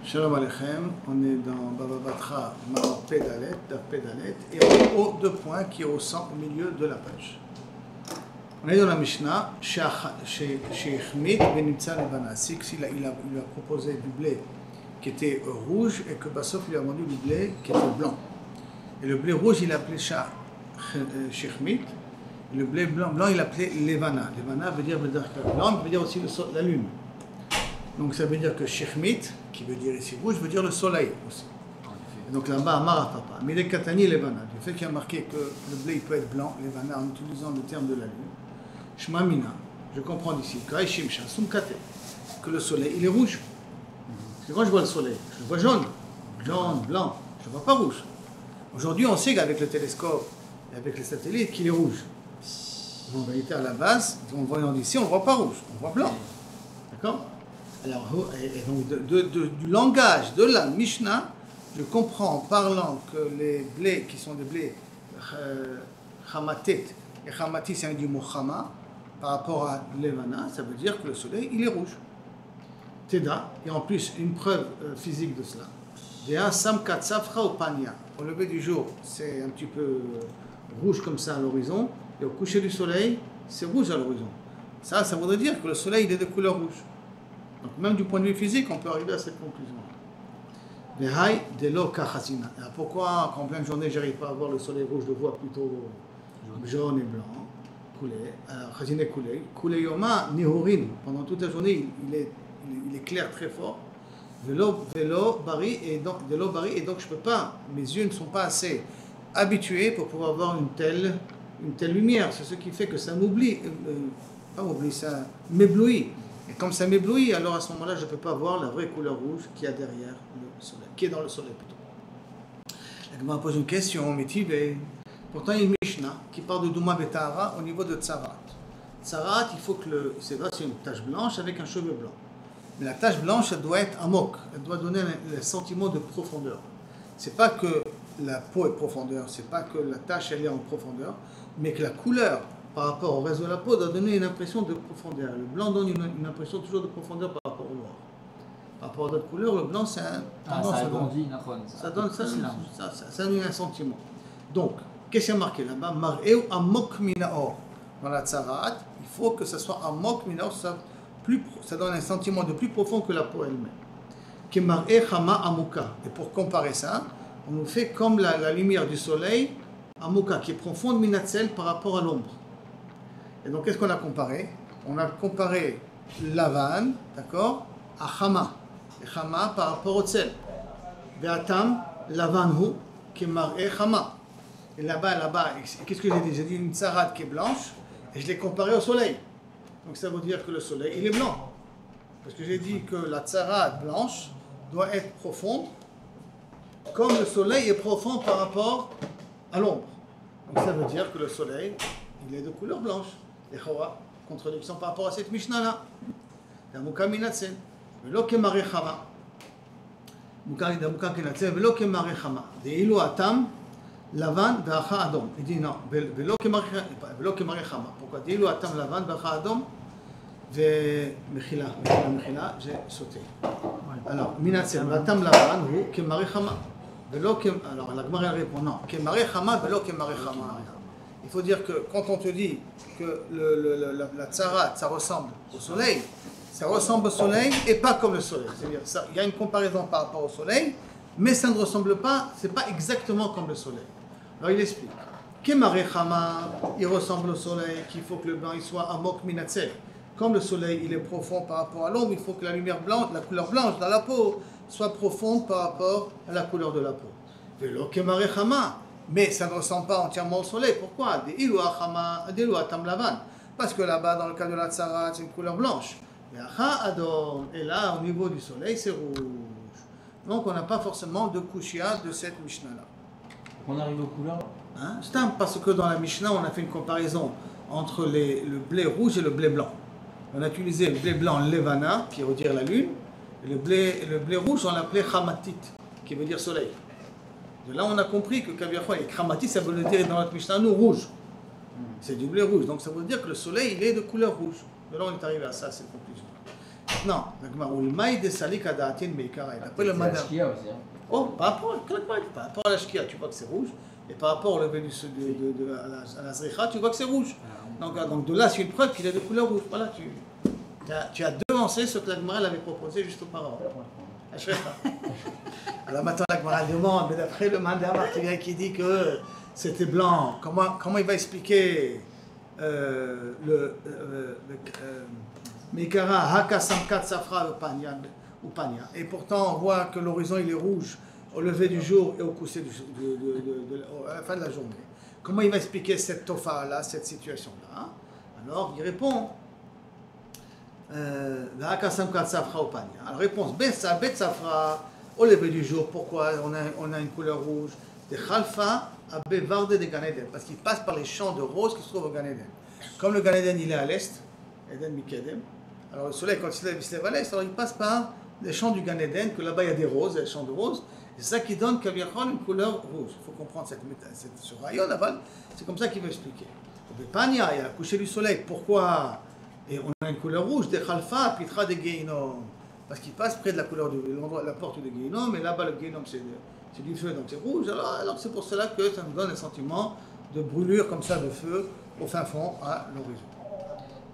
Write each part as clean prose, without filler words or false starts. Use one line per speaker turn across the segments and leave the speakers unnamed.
Shalom Aleichem, on est dans Baba Batra, Maor Pédalet, Daf Pédalet, et on est au deux points qui est au centre, au milieu de la page. On est dans la Mishnah, chez Chmit Ben Nimtza Levana, c'est qu'il lui a proposé du blé qui était rouge et que Bassof lui a vendu du blé qui était blanc. Et le blé rouge, il appelait chez Chmit, le blé blanc, il appelait Levana. Levana veut dire blanc, veut dire aussi la lune. Donc ça veut dire que Chechmit, qui veut dire ici rouge, veut dire le soleil aussi. Et donc là-bas, Amar Papa. Mais les Katani et Levana, du fait qu'il y a marqué que le blé il peut être blanc, Levana, en utilisant le terme de la lune, Shma Mina, je comprends d'ici, que le soleil il est rouge. Parce que quand je vois le soleil, je le vois jaune, blanc, je ne le vois pas rouge. Aujourd'hui, on sait qu'avec le télescope et avec les satellites qu'il est rouge. En vérité, à la base, en voyant d'ici, on ne voit pas rouge, on voit blanc. D'accord ? Alors, et donc du langage de la Mishnah, je comprends en parlant que les blés qui sont des blés chamatet, et chamati c'est un du mot chama, par rapport à levana, ça veut dire que le soleil il est rouge. Teda, et en plus une preuve physique de cela. Dea sam katsafra ou pania. Au lever du jour, c'est un petit peu rouge comme ça à l'horizon, et au coucher du soleil, c'est rouge à l'horizon. Ça voudrait dire que le soleil il est de couleur rouge. Donc même du point de vue physique, on peut arriver à cette conclusion. Pourquoi, quand en pleine journée, je n'arrive pas à voir le soleil rouge, je le vois plutôt jaune et blanc, coulé. Alors, chazina coulé. Coulé yoma nihurin. Pendant toute la journée, il est clair très fort. Vélo bari, et donc je ne peux pas, mes yeux ne sont pas assez habitués pour pouvoir voir une telle lumière. C'est ce qui fait que ça m'oublie, ça m'éblouit. Et comme ça m'éblouit, alors à ce moment-là, je ne peux pas voir la vraie couleur rouge qu'il y a derrière le soleil, qui est dans le soleil plutôt. La Gemara pose une question, métivée. Pourtant, il y a une Mishnah qui parle de Douma Betahara au niveau de Tsarat. Tsarat, il faut que c'est une tache blanche avec un cheveu blanc. Mais la tache blanche, elle doit être amok, elle doit donner le sentiment de profondeur. C'est pas que la peau est profondeur, c'est pas que la tache elle est en profondeur, mais que la couleur par rapport au reste de la peau, doit donner une impression de profondeur. Le blanc donne une impression toujours de profondeur par rapport au noir. Par rapport à d'autres couleurs, le blanc, c'est un... ça donne un sentiment. Donc, qu'est-ce qu'il y a marqué là-bas? Mar'eu amok minaor. Dans la tsarat, il faut que ça soit amok minaor, ça donne un sentiment de plus profond que la peau elle-même. Qui mar'e chama amuka. Et pour comparer ça, on nous fait comme la lumière du soleil, amuka, qui est profonde minatzel par rapport à l'ombre. Et donc, qu'est-ce qu'on a comparé? On a comparé Lavan, d'accord, à Chama. Et Chama par rapport au Tsel. Be'atam, Lavanhu, qui est mar'e Chama. Et là-bas, qu'est-ce que j'ai dit? J'ai dit une tsarat qui est blanche, et je l'ai comparée au soleil. Donc, ça veut dire que le soleil, il est blanc. Parce que j'ai dit que la tsarat blanche doit être profonde, comme le soleil est profond par rapport à l'ombre. Donc, ça veut dire que le soleil, il est de couleur blanche. Et contradiction par rapport à cette Mishnah-là. Damuka minatzen, velo kemare chama. Damuka minatzen, velo kemare chama. Deilu atam, lavan, ve'acha adom. Il dit non, velo kemare chama. Pourquoi? Deilu atam, lavan, ve'acha adom. Mechila, j'ai sauté. Alors, minatzen, atam, lavan, ou kemare chama. Alors, la Gemara répond non. Kemare chama, velo kemare chama. Il faut dire que quand on te dit que la tsarat, ça ressemble au soleil et pas comme le soleil. C'est-à-dire, il y a une comparaison par rapport au soleil, mais ça ne ressemble pas, c'est pas exactement comme le soleil. Alors il explique. Kemare chama, il ressemble au soleil, qu'il faut que le blanc il soit amok minatsel. Comme le soleil il est profond par rapport à l'ombre, il faut que la lumière blanche, la couleur blanche dans la peau, soit profonde par rapport à la couleur de la peau. Velo kemare chama. Mais ça ne ressemble pas entièrement au soleil. Pourquoi? Parce que là-bas, dans le cas de la tsarat, c'est une couleur blanche. Et là, au niveau du soleil, c'est rouge. Donc, on n'a pas forcément de kushia de cette Mishnah-là.
On arrive aux couleurs?
C'est parce que dans la Mishnah, on a fait une comparaison entre le blé rouge et le blé blanc. On a utilisé le blé blanc levana, qui veut dire la lune, et le blé rouge, on l'appelait chamatit, qui veut dire soleil. De là, on a compris que Kaviachol et Kramati, ça veut dire dans notre Mishnah, nous, rouge. C'est du blé rouge. Donc, ça veut dire que le soleil, il est de couleur rouge. De là, on est arrivé à ça, cette conclusion. Maintenant, ou le maï de salik adatin meikara. Après le
C'est
madame.
la Shkia aussi. Hein.
Oh, par rapport à la shkia, tu vois que c'est rouge. Et par rapport au lever à la zricha, tu vois que c'est rouge. Donc de là, c'est une preuve qu'il est de couleur rouge. Voilà, tu as devancé ce que la Gemara l'avait proposé juste auparavant. Alors maintenant, la Gemara demande, mais d'après le mandamar qui dit que c'était blanc, comment il va expliquer Meikara, Haka, Samkat, Safra, ou Panya. Et pourtant, on voit que l'horizon il est rouge au lever du jour et au coucher à la fin de la journée. Comment il va expliquer cette tofa-là, cette situation-là? Alors, il répond Haka, Samkat, Safra, ou Panya. Alors, réponse Bet Safra, au lever du jour, pourquoi on a une couleur rouge? De Khalfa à Bevarde de Gan Eden, parce qu'il passe par les champs de roses qui se trouvent au Gan Eden. Comme le Gan Eden il est à l'est, Eden Mikedem, alors le soleil quand il se lève à l'est, alors il passe par les champs du Gan Eden, que là-bas il y a des roses, des champs de roses, et c'est ça qui donne Kaviachol une couleur rouge. Il faut comprendre ce rayon là-bas, c'est comme ça qu'il veut expliquer. Au Bepania, il y a le coucher du soleil, pourquoi et on a une couleur rouge, de Khalfa, Pitra de Geinom, parce qu'il passe près de la couleur de la porte de Geinom, et là-bas le Geinom c'est du feu, donc c'est rouge. Alors c'est pour cela que ça nous donne un sentiment de brûlure comme ça de feu au fin fond à l'horizon.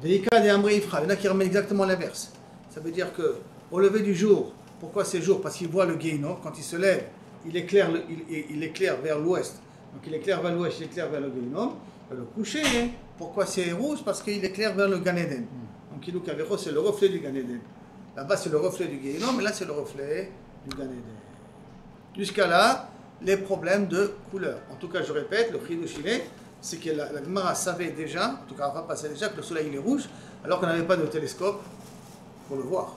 Veika de Amri Ifra, il y en a qui remettent exactement l'inverse. Ça veut dire que au lever du jour, pourquoi c'est jour? Parce qu'il voit le Geinom, quand il se lève, il éclaire vers l'ouest. Donc il éclaire vers l'ouest, il éclaire vers le Geinom. Le coucher, pourquoi c'est rouge? Parce qu'il éclaire vers le Gan Eden. Donc Ilou Kavecho, c'est le reflet du Gan Eden. Là-bas c'est le reflet du Geinom, mais là c'est le reflet du Gan Eden. Jusqu'à là, les problèmes de couleur. En tout cas, je répète, le Chidouch c'est que la Gemara savait déjà, en tout cas, on va passer déjà, que le soleil il est rouge, alors qu'on n'avait pas de télescope pour le voir.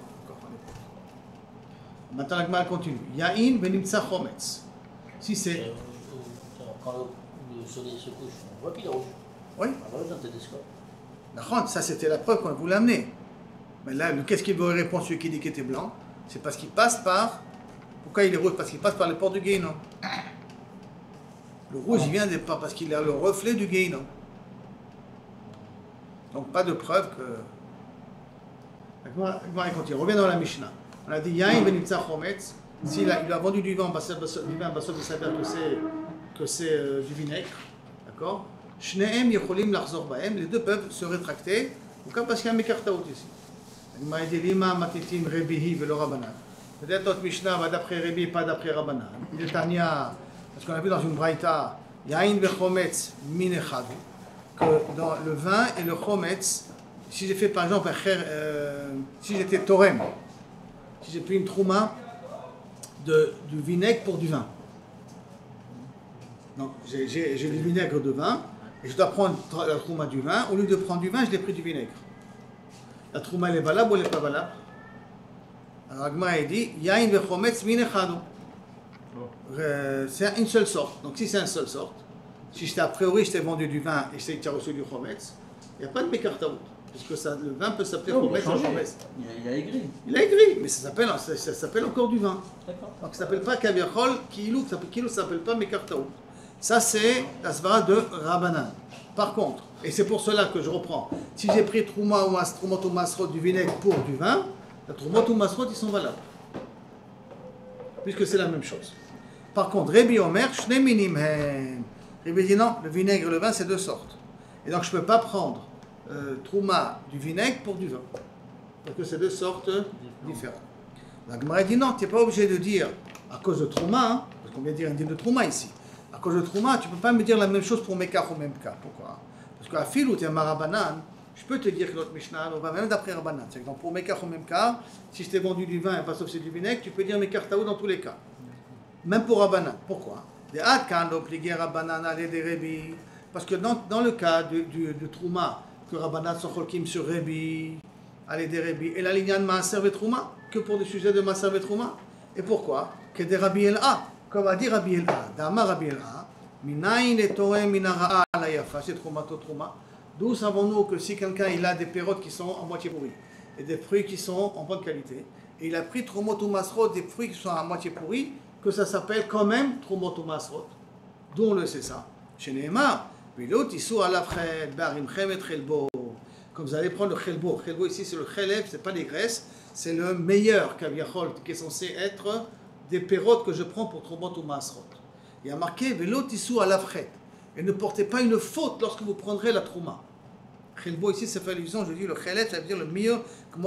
Maintenant, la Gemara continue. Ya'in venimtsa chometz. Si c'est.
Quand le soleil se couche, on voit qu'il est rouge.
Oui.
On voit dans le télescope.
D'accord, ça c'était la preuve qu'on voulait amener. Mais là, qu'est-ce qu'il veut répondre celui qui dit qu'il était blanc? C'est parce qu'il passe par. Pourquoi il est rouge? Parce qu'il passe par les portes du Geinom. Le rouge, il vient des portes parce qu'il a le reflet du Geinom. Donc, pas de preuve que. Il continue. On revient dans la Mishnah. On a dit Yain benitza chometz. S'il a vendu du vin, il s'avère que c'est du vinaigre. D'accord? Shneem yecholim lachzor bahem. Les deux peuvent se rétracter. Pourquoi? Parce qu'il y a un mekartaout ici. Il m'a dit Lima matitim rebihi velo rabanan. Peut-être notre Mishnah va d'après Rebi, pas d'après Rabbanan. Il est Tania, parce qu'on a vu dans une braïta, Yain vechometz min echad, que dans le vin et le chometz, si j'ai fait par exemple si j'étais torem, si j'ai pris une trouma du vinaigre pour du vin. Donc j'ai du vinaigre de vin, et je dois prendre la trouma du vin, au lieu de prendre du vin, je l'ai pris du vinaigre. La trouma elle est valable ou elle n'est pas valable? Alors Agma dit Yain vechometz min echad. C'est une seule sorte. Donc si c'est une seule sorte, si a priori je t'ai vendu du vin et je t'ai reçu du chometz, il n'y a pas de mekartaout. Puisque le vin peut s'appeler chometz ou chometz.
Il a aigri.
Il a aigri, mais ça s'appelle encore du vin.
D'accord.
Donc ça ne s'appelle pas kaviachol, kilou, ça ne s'appelle pas mekartaout. Ça c'est la svara de Rabbanan. Par contre, et c'est pour cela que je reprends, si j'ai pris trouma ou masrot du vinaigre pour du vin, la trouma ou masrot ils sont valables. Puisque c'est la même chose. Par contre, Rebi Omer, Shne minim hem. Rebi dit non, le vinaigre et le vin c'est deux sortes. Et donc je ne peux pas prendre trouma du vinaigre pour du vin. Parce que c'est deux sortes différentes. La Gemara dit non, tu n'es pas obligé de dire à cause de trouma, hein, parce qu'on vient de dire un din de trouma ici. À cause de trouma, tu ne peux pas me dire la même chose pour Mekar ou Memka. Pourquoi? Parce qu'à fil où tu es un marabanan, je peux te dire que notre Mishnah, on va même d'après Rabbanan. C'est exemple pour Mekar ou Memka, si je t'ai vendu du vin et pas sauf c'est du vinaigre, tu peux dire Mekar Taou dans tous les cas. Même pour Rabbanan. Pourquoi? Parce que dans le cas de Trouma, que Rabbanan sont cholkim sur Rebi, allez des Rebi, et la lignane Maaser et Trouma, que pour des sujets de Maaser et Trouma. Et pourquoi? Que des Rabbi El-A, comme a dit Rabbi El-A, Dama Rabbi El-A, Minayin et Toem Minara'a la Yafa, c'est Troumato Trouma. D'où savons-nous que si quelqu'un il a des pérottes qui sont en moitié pourries, et des fruits qui sont en bonne qualité, et il a pris Troumotou Masrot, des fruits qui sont à moitié pourris, que ça s'appelle quand même Troumotou Masrot. D'où on le sait ça? Chez Nehemar, comme vous allez prendre le chelbo. Chelbo ici c'est le chelev, c'est pas les graisses, c'est le meilleur kaviachol, qui est censé être des pérotes que je prends pour Trumot ou Maasrot. Il y a marqué Velo tissou à l'afret. Et ne portez pas une faute lorsque vous prendrez la trouma. Chelbo ici, ça fait allusion, je dis le chelef, ça veut dire le meilleur, comme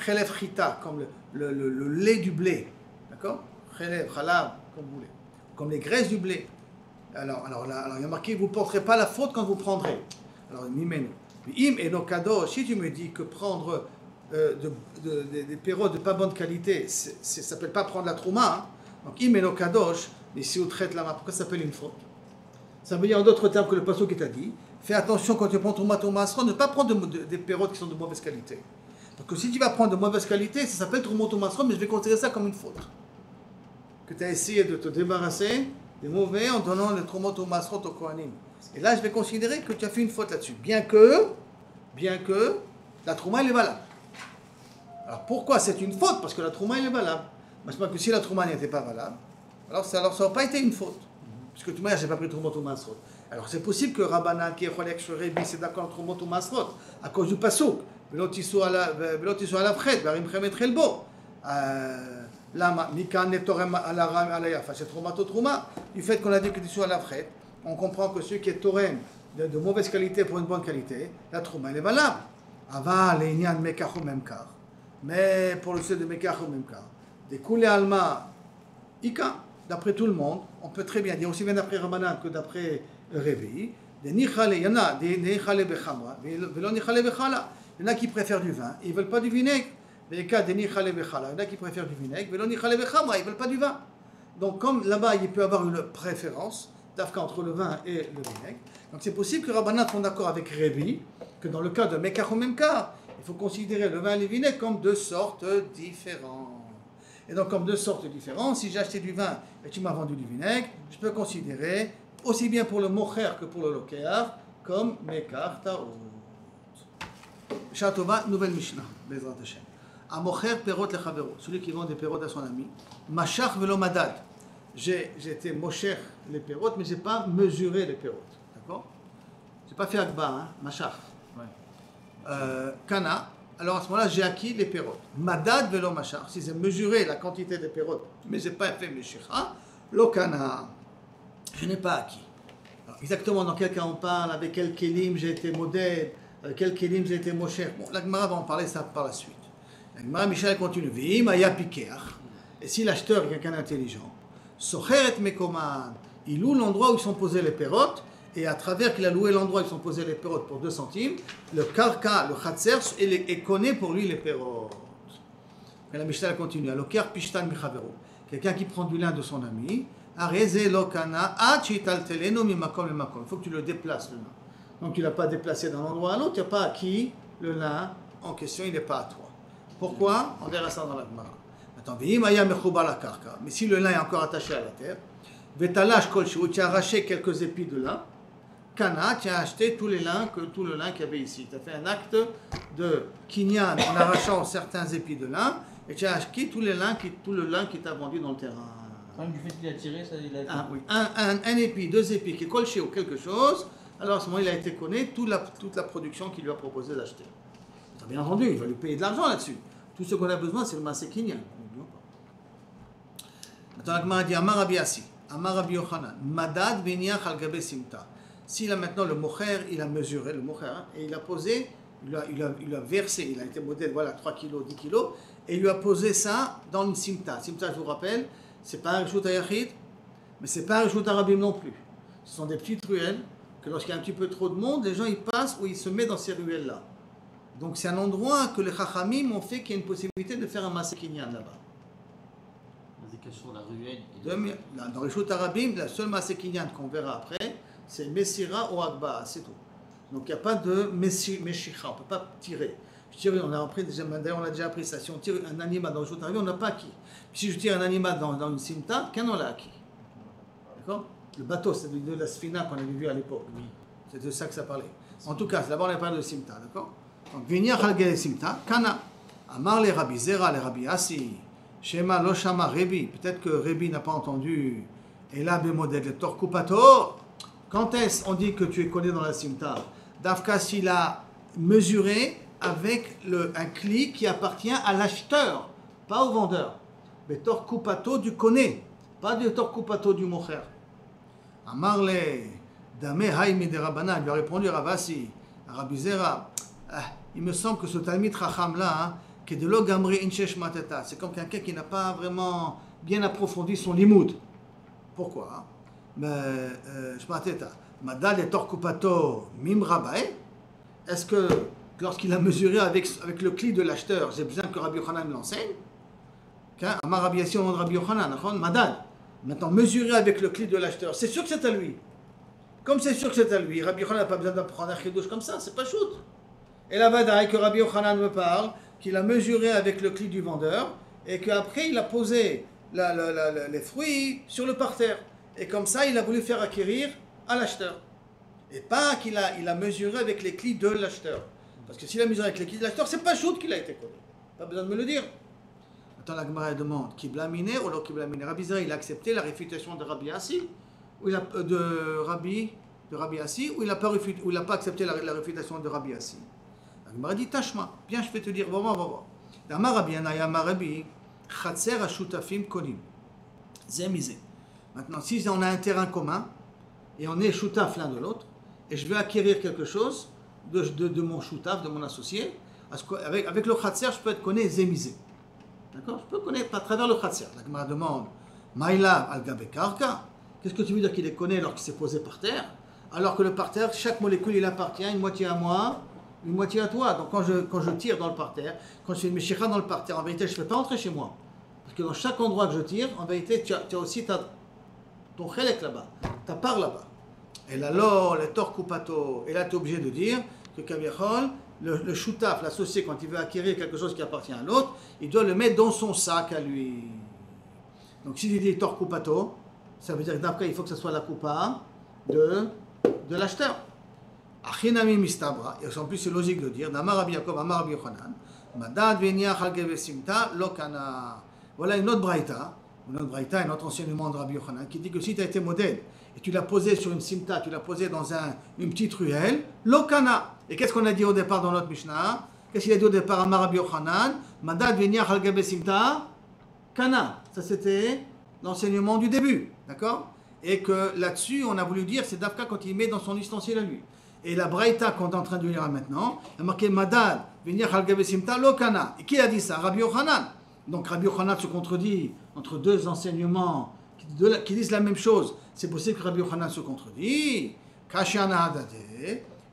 chelef chita, comme le lait du blé. D'accord? Chelef, chalab, comme vous voulez. Comme les graisses du blé. Alors, il y a marqué vous ne porterez pas la faute quand vous prendrez. Alors, Mimeno. Im et no kadosh, si tu me dis que prendre des pérodes de pas bonne qualité, ça ne s'appelle pas prendre la trouma. Hein. Donc, im et no kadosh, ici où traite la main, pourquoi ça s'appelle une faute? Ça veut dire en d'autres termes que le passeau qui t'a dit. Fais attention quand tu prends ton maasron, ne pas prendre des pérodes qui sont de mauvaise qualité. Parce que si tu vas prendre de mauvaise qualité, ça s'appelle ton maasron, mais je vais considérer ça comme une faute. Que tu as essayé de te débarrasser des mauvais en donnant le tromot au maasron au kohanim. Et là, je vais considérer que tu as fait une faute là-dessus. Bien que la trouma, elle est valable. Alors pourquoi c'est une faute? Parce que la trouma, elle est valable. Mais je pense que si la trouma n'était pas valable, alors ça n'aurait pas été une faute. Parce que tout le monde, je n'ai pas pris le tromot au maasron. Alors c'est possible que Rabbanan, qui est Cholek Shorebi, c'est d'accord le tromot au maasron, à cause du pasouk. Velo tissou à la fret, varim chemet chelbo. Lama, mikan netorem à la yafa, c'est tromato trouma. Du fait qu'on a dit que tissou à la fret, on comprend que celui qui est torem de mauvaise qualité pour une bonne qualité, la trouma elle est valable. Aval, l'inyan mekach ou memkar. Mais pour le sujet de mekach ou memkar, des koulé alma, ika, d'après tout le monde, on peut très bien dire, aussi bien d'après Rabbanan que d'après Réveil, des nichale, il y en a des nichale bechamra, velo nichale bechala. Il y en a qui préfèrent du vin, ils ne veulent pas du vinaigre. Les cas des nichale bechala, il y en a qui préfèrent du vinaigre, velo nichale bechamra, ils ne veulent pas du vin. Donc comme là-bas, il peut y avoir une préférence, d'afka entre le vin et le vinaigre. Donc c'est possible que Rabbanan soit d'accord avec Réveil, que dans le cas de mekach ou memkar, il faut considérer le vin et le vinaigre comme deux sortes différentes. Et donc, comme deux sortes différentes, si j'ai acheté du vin et tu m'as vendu du vinaigre, je peux considérer, aussi bien pour le mocher que pour le loker, comme mekach taout. Shatova, nouvelle Mishnah, Bezrat Hashem. A mocher perot lechavero, celui qui vend des pérotes à son ami. Mashach velo madad. J'ai été mocher les pérotes, mais je n'ai pas mesuré les pérotes. D'accord? Je n'ai pas fait akba, hein, mashach. Kana. Alors à ce moment-là, j'ai acquis les pérotes. Madad velo machar, si j'ai mesuré la quantité des pérotes, mais je n'ai pas fait meshicha, lokana, je n'ai pas acquis. Alors, exactement dans quel cas on parle, avec quel kelim j'ai été modèle, avec quel kelim j'ai été mosher. Bon, la Gemara va en parler ça par la suite. La Gemara, Michel continue. V'im aya pikeach. Et si l'acheteur est quelqu'un d'intelligent, socheret mekoman, il loue l'endroit où ils sont posés les pérotes, et à travers qu'il a loué l'endroit où ils sont posés les pérotes pour 2 centimes, le karka, le khatser, il connaît pour lui les pérotes. Et la Mishnah continue. Aloker pishtan michavero. Quelqu'un qui prend du lin de son ami, areze lokana achitalteleno mimakom mimakom. Il faut que tu le déplaces le lin. Donc tu ne l'as pas déplacé d'un endroit à l'autre, tu n'as pas acquis le lin en question, il n'est pas à toi. Pourquoi? On verra ça dans la Gemara. Attends, v'imaya mechouba la karka. Mais si le lin est encore attaché à la terre, vetalash kolshu, tu as arraché quelques épis de lin. Kana, tu as acheté tout le lin qu'il y avait ici. Tu as fait un acte de kinyan en arrachant certains épis de lin et tu as acheté tout le lin qui t'a vendu dans le terrain.
Quand même du fait qu'il a tiré, ça il a...
Oui. Un épi, 2 épis qui est colché ou quelque chose, alors à ce moment il a été connu toute la production qu'il lui a proposé d'acheter. Tu as bien entendu, il va lui payer de l'argent là-dessus. Tout ce qu'on a besoin, c'est le massé kinyan. Maintenant, la Gemara dit Amar Rabbi Assi, Amar Rabbi Yochanan, Madad beniach al gabe simta. Si là maintenant le mocher, il a mesuré le mocher, hein, et il a posé, il a versé, il a été modèle, voilà, 3 kilos, 10 kilos, et il lui a posé ça dans une simta. Simta, je vous rappelle, c'est pas un rishut hayachid, mais c'est pas un rishut arabim non plus. Ce sont des petites ruelles, que lorsqu'il y a un petit peu trop de monde, les gens ils passent ou ils se mettent dans ces ruelles-là. Donc c'est un endroit que les chachamim ont fait qu'il y a une possibilité de faire un massé kinyan là-bas.
Sur la ruelle.
Dans les rishut arabim, la seule massé kinyan qu'on verra après, c'est Messira ou Agba, c'est tout. Donc il n'y a pas de Meshicha, on ne peut pas tirer. D'ailleurs, on a déjà appris ça. Si on tire un animal dans le jour on n'a pas acquis. Si je tire un animal dans une simta, qu'un on l'a acquis. D'accord? Le bateau, c'est de la sfina qu'on avait vu à l'époque. Oui. C'est de ça que ça parlait. En tout cas, d'abord on a parlé de simta, d'accord? Donc, venir halgel simta, kana. Amar les Rabbi Zera, les Rabbi Assi, Shema Loshama Rebi. Peut-être que Rebi n'a pas entendu. Et là, bémodèle, le torkupator. Quand est-ce on dit que tu es collé dans la simta? Dafka s'il a mesuré avec un cli qui appartient à l'acheteur, pas au vendeur. Betor kupato du koné, pas du betor kupato du mocher. Amarle, dame haïmi de Rabbanan, il lui a répondu Ravasi, Rabbi Zera, il me semble que ce Talmid Chacham là, qui est de l'ogamri inchesh matata, c'est comme quelqu'un qui n'a pas vraiment bien approfondi son limoud. Pourquoi? Madal et Torkupato Mim Rabae. Est-ce que lorsqu'il a mesuré avec le cli de l'acheteur, j'ai besoin que Rabbi Yochanan me l'enseigne? Amar Rabbi Yassi, on Rabbi Yochanan, Madal. Maintenant, mesurer avec le cli de l'acheteur, c'est sûr que c'est à lui. Comme c'est sûr que c'est à lui, Rabbi Yochanan n'a pas besoin d'apprendre un chidouche comme ça, c'est pas shoot. Et la vadaï que Rabbi Yochanan me parle, qu'il a mesuré avec le cli du vendeur, et qu'après il a posé les fruits sur le parterre. Et comme ça, il a voulu faire acquérir à l'acheteur. Et pas qu'il a mesuré avec les clis de l'acheteur. Parce que s'il a mesuré avec les clis de l'acheteur, c'est pas shoot qu'il a été connu. Pas besoin de me le dire. Attends, la Gemara demande, Kibla miné ou non Kibla miné? Rabbi Zera, il a accepté la réfutation de Rabbi Assi, ou de Rabbi Assi, ou il n'a pas accepté la réfutation de Rabbi Assi. La Gemara dit, Tashma, bien je vais te dire, va voir. Dama Rabbi Anaya Marabi, Chatser Ashutafim Konim. Zemizé. Maintenant, si on a un terrain commun, et on est choutaf l'un de l'autre, et je veux acquérir quelque chose de mon choutaf, de mon associé, avec le Chatser, je peux être connu Zemizé. D'accord? Je peux connaître à travers le Khatser. La Gemara demande, Maïla al-Gabe Karka, qu'est-ce que tu veux dire qu'il est connu alors qu'il s'est posé par terre? Alors que le parterre, chaque molécule, il appartient, une moitié à moi, une moitié à toi. Donc quand je tire dans le parterre, quand je fais une Meshicha dans le parterre, en vérité, je ne fais pas entrer chez moi. Parce que dans chaque endroit que je tire, en vérité, tu as aussi ton chelek là-bas, ta part là-bas. Et là, le torkupato, et là, tu es obligé de dire que Kaviachol, le choutaf, l'associé, quand il veut acquérir quelque chose qui appartient à l'autre, il doit le mettre dans son sac à lui. Donc s'il dit torkupato, ça veut dire que d'après il faut que ce soit la coupa de l'acheteur. Achinami mistabra, et en plus c'est logique de dire, Namar Rabbi Yaakov, Amar Rabbi Yochanan, Madad veniach al gevesimta lokana. Voilà une autre braïta, un autre enseignement de Rabbi Yochanan, qui dit que si tu as été modèle, et tu l'as posé sur une simta, tu l'as posé dans une petite ruelle, lokana. Et qu'est-ce qu'on a dit au départ dans notre Mishnah? Qu'est-ce qu'il a dit au départ à Rabbi Yochanan? Madad veniach al gabe simta kana. Ça c'était l'enseignement du début, d'accord? Et que là-dessus, on a voulu dire, c'est Dafka quand il met dans son ustensile à lui. Et la braïta qu'on est en train de lire maintenant, il a marqué Madad veniach al gabe simta lokana. Et qui a dit ça? Rabbi Yochanan. Donc Rabbi Yochanan se contredit entre deux enseignements qui disent la même chose. C'est possible que Rabbi Yochanan se contredit. Kashiana hadade.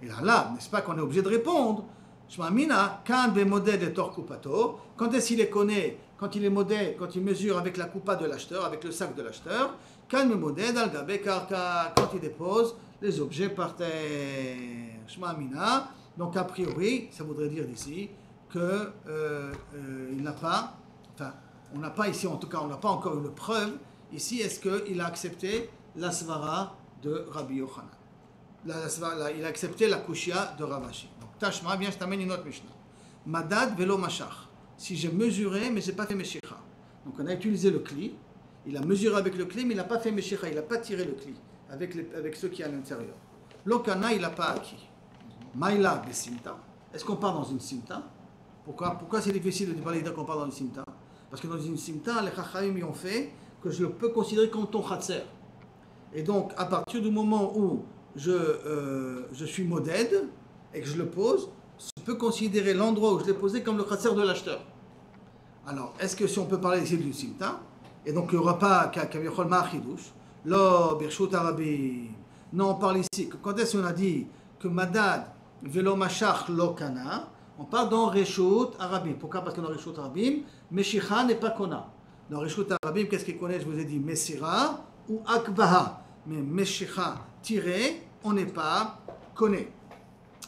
Et là, n'est-ce pas qu'on est obligé de répondre? Shmamina, kan be modèle de torkupato. Quand est-ce qu'il est connaît? Quand il est modèle, quand il mesure avec la coupa de l'acheteur, avec le sac de l'acheteur. Kan be modèle al gabe karka. Quand il dépose les objets par terre. Shmamina. Donc a priori, ça voudrait dire d'ici que il n'a pas. Enfin, on n'a pas ici, en tout cas, on n'a pas encore une preuve. Ici, est-ce qu'il a accepté la svara de Rabbi Yochanan? Il a accepté la kushia de Ravashi. Donc, Tashma, bien, je t'amène une autre Mishnah. Madad velo mashach. Si j'ai mesuré, mais je n'ai pas fait meshicha. Donc, on a utilisé le cli. Il a mesuré avec le cli, mais il n'a pas fait meshicha. Il n'a pas tiré le cli avec ce qui est à l'intérieur. L'okana, il n'a pas acquis. Maïla besimta. Est-ce qu'on part dans une simta? Pourquoi c'est difficile de parler qu'on part dans une simta? Parce que dans une simta, les chachamim ont fait que je le peux considérer comme ton khatser. Et donc, à partir du moment où je suis modèle et que je le pose, je peux considérer l'endroit où je l'ai posé comme le khatser de l'acheteur. Alors, est-ce que si on peut parler ici d'une simta, et donc il n'y aura pas kavichol ma'achidouche, lo birshut arabim. Non, on parle ici que quand est-ce qu'on a dit que madad velo mashach lo kana, on parle dans reshut arabim. Pourquoi? Parce que dans reshut arabim, meshicha n'est pas kona. Dans reshut arabim, qu'est-ce qu'il connaît? Je vous ai dit mesira ou akbaha. Mais meshicha tiré, on n'est pas connaît.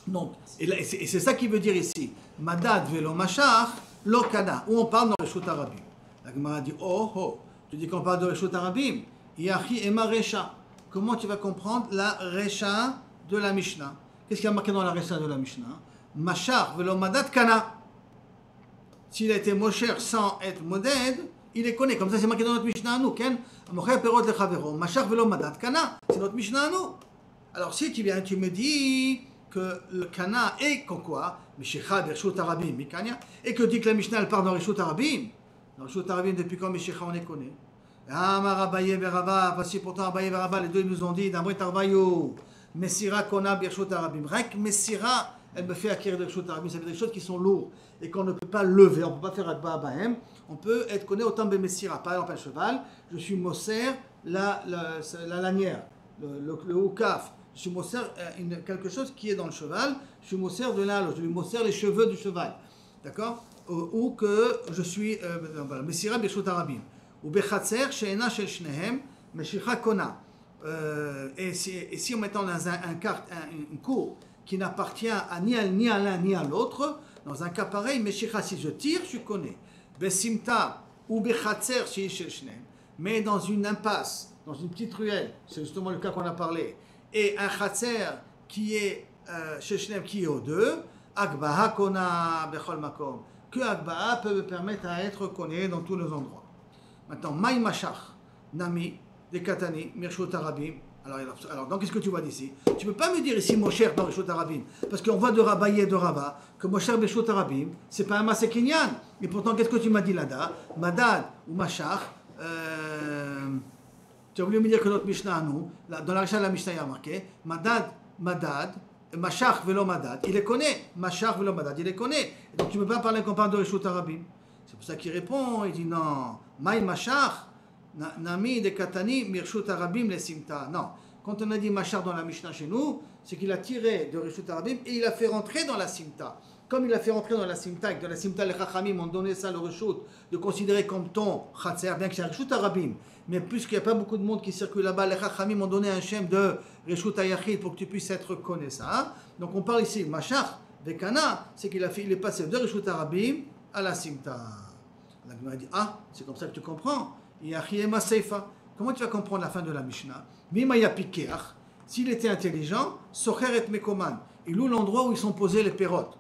Donc, et c'est ça qui veut dire ici. Madad velo mashach lo kana. Où on parle dans reshut arabim. La Gemara dit tu dis qu'on parle de reshut arabim. Yachi ema resha. Comment tu vas comprendre la resha de la Mishnah? Qu'est-ce qu'il y a marqué dans la resha de la Mishnah? Mashach velo madad kana. S'il a été mosher sans être modèle, il est connu. Comme ça, c'est marqué dans notre Mishnah à nous. Perot le Chavero. Mashach velo madad kana. C'est notre Mishnah à nous. Alors, si tu viens, tu me dis que le kana est quoi, Meshicha Bershut Arabim, Mikanya, et que dit que la Mishnah elle part dans Reshut Arabim. Dans Reshut Arabim, depuis quand Meshicha on les connaît. Amar Abaye Verava, voici pourtant Abaye et Verava, les deux nous ont dit, d'Amrit Arbayo, Messira Kona Bershut Arabim. Rien que Messira, elle me fait acquérir des Reshut Arabim, ça veut dire des choses qui sont lourdes et qu'on ne peut pas lever, on ne peut pas faire Adba Abahem, on peut être connu autant de Messira. Par exemple, un cheval, je suis Moser, la lanière, le Oukaf. Je suis Moser quelque chose qui est dans le cheval, je suis Moser de là, je lui Moser les cheveux du cheval. D'accord? Ou que je suis Messira Bershut Arabim. Ou Bechatzer, Sheena Shel Shnehem, Meshicha Kona. Et si on met dans une cour qui n'appartient ni à l'un ni à l'autre, dans un cas pareil, Meshicha, si je tire, je connais. Besimta ou Bechatzer, Shel Shnehem. Mais dans une impasse, dans une petite ruelle, c'est justement le cas qu'on a parlé, et un Chatzer qui est Sheshnem qui est aux deux, Akbaha Kona Bechol Makom, que Akbaha peut me permettre à être connu dans tous les endroits. Maintenant, Maï Mashach, Nami, Dekatani, Mirshot Arabim. Alors, donc qu'est-ce que tu vois d'ici? Tu ne peux pas me dire ici Mosher dans Mirshot Arabim, parce qu'on voit de Rabaye et de Rava que Mosher Mirshot Arabim, c'est pas un Masekinyan. Et pourtant, qu'est-ce que tu m'as dit là-bas? Madad ou Mashach. Tu as voulu me dire que notre Mishnah à nous, dans la Mishnah de la Mishnah, il y a marqué Madad, Mashach velo Madad. Il les connaît. Mashach velo Madad, il les connaît. Donc tu ne peux pas parler qu'on parle de Reshut Arabim. C'est pour ça qu'il répond. Il dit non. Maï Mashach, Nami de Katani, Mirshut Arabim les Simta. Non. Quand on a dit Mashach dans la Mishnah chez nous, c'est qu'il a tiré de Reshut Arabim et il a fait rentrer dans la Simta. Comme il a fait rentrer dans la Simta, et que dans la Simta, les Chachamim ont donné ça, le Reshut, de considérer comme ton Chatzer, bien que c'est un Reshut Arabim. Mais puisqu'il n'y a pas beaucoup de monde qui circule là-bas, les Chachamim ont donné un shem de Reshut Ayachid pour que tu puisses être connu ça. Donc on parle ici, Mashach, Vekana, c'est qu'il est passé de Reshut Arabim à la Simta. La Gemara dit, c'est comme ça que tu comprends. Yachiyema Seifa. Comment tu vas comprendre la fin de la Mishnah? Mimaya Pikeach, s'il était intelligent, Socher et Mekoman. Il loue l'endroit où ils sont posés les pérotes.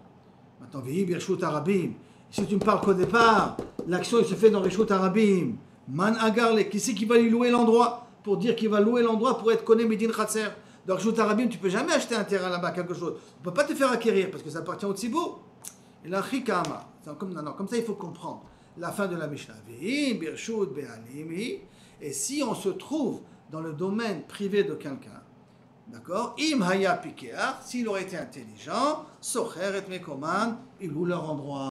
Maintenant, Vehi Birshut Arabim. Si tu me parles qu'au départ, l'action se fait dans Reshut Arabim. Man Agarle, qui c'est qui va lui louer l'endroit? Pour dire qu'il va louer l'endroit pour être connu Medin Khatser. Dans Reshut Arabim, tu ne peux jamais acheter un terrain là-bas, quelque chose. On ne peut pas te faire acquérir parce que ça appartient au Tzibou. Et là, Chikama. Comme ça, il faut comprendre la fin de la Mishnah. Vehi Birshut Be'alimi. Et si on se trouve dans le domaine privé de quelqu'un, d'accord? Im haya pikeach, s'il aurait été intelligent, socher et mekoman, il loue leur endroit.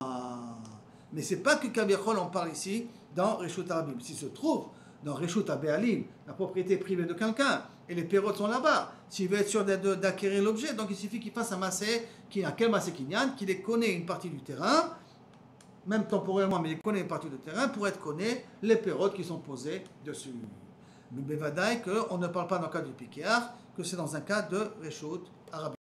Mais c'est pas que Kabiachol, on parle ici dans Reshut Arabim. S'il se trouve dans Reshut Abealim, la propriété privée de quelqu'un, et les pérotes sont là-bas, s'il veut être sûr d'acquérir l'objet, donc il suffit qu'il fasse un massé, quel massé kinyan, qu'il ait connaît une partie du terrain, même temporairement, mais il connaît une partie du terrain, pour être connu les pérotes qui sont posées dessus. Mais Bevadaï qu'on ne parle pas dans le cas du Pikeach, que c'est dans un cas de Reshut Arabim.